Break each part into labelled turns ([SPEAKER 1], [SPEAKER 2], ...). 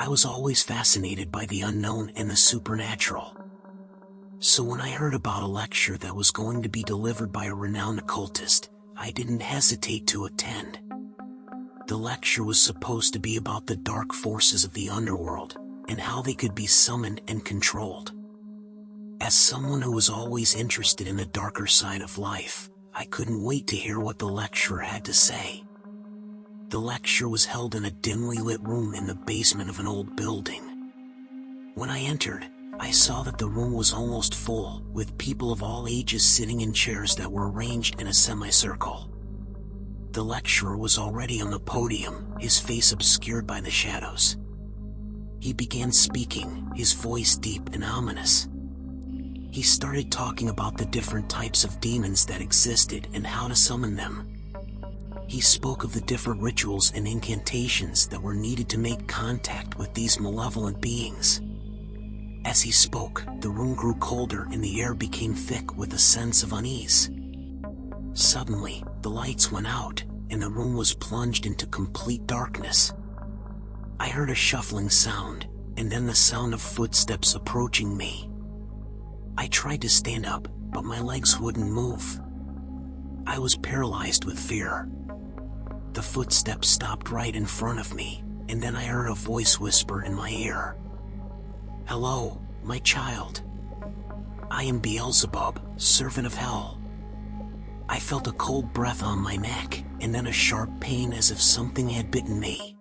[SPEAKER 1] I was always fascinated by the unknown and the supernatural. So when I heard about a lecture that was going to be delivered by a renowned occultist, I didn't hesitate to attend. The lecture was supposed to be about the dark forces of the underworld, and how they could be summoned and controlled. As someone who was always interested in the darker side of life, I couldn't wait to hear what the lecturer had to say. The lecture was held in a dimly lit room in the basement of an old building. When I entered, I saw that the room was almost full, with people of all ages sitting in chairs that were arranged in a semicircle. The lecturer was already on the podium, his face obscured by the shadows. He began speaking, his voice deep and ominous. He started talking about the different types of demons that existed and how to summon them. He spoke of the different rituals and incantations that were needed to make contact with these malevolent beings. As he spoke, the room grew colder and the air became thick with a sense of unease. Suddenly, the lights went out, and the room was plunged into complete darkness. I heard a shuffling sound, and then the sound of footsteps approaching me. I tried to stand up, but my legs wouldn't move. I was paralyzed with fear. The footsteps stopped right in front of me, and then I heard a voice whisper in my ear. "Hello, my child. I am Beelzebub, servant of hell." I felt a cold breath on my neck, and then a sharp pain as if something had bitten me.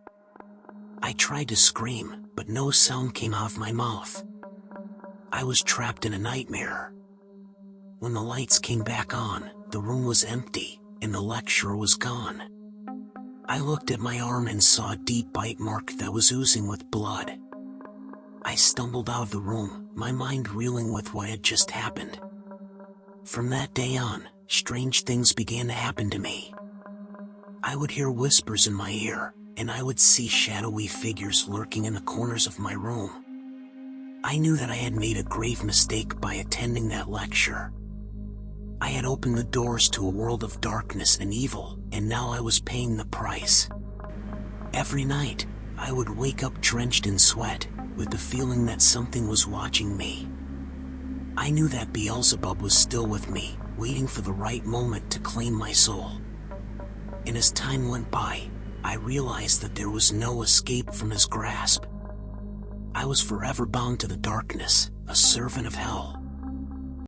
[SPEAKER 1] I tried to scream, but no sound came out of my mouth. I was trapped in a nightmare. When the lights came back on, the room was empty, and the lecturer was gone. I looked at my arm and saw a deep bite mark that was oozing with blood. I stumbled out of the room, my mind reeling with what had just happened. From that day on, strange things began to happen to me. I would hear whispers in my ear, and I would see shadowy figures lurking in the corners of my room. I knew that I had made a grave mistake by attending that lecture. I had opened the doors to a world of darkness and evil, and now I was paying the price. Every night, I would wake up drenched in sweat, with the feeling that something was watching me. I knew that Beelzebub was still with me, waiting for the right moment to claim my soul. And as time went by, I realized that there was no escape from his grasp. I was forever bound to the darkness, a servant of hell.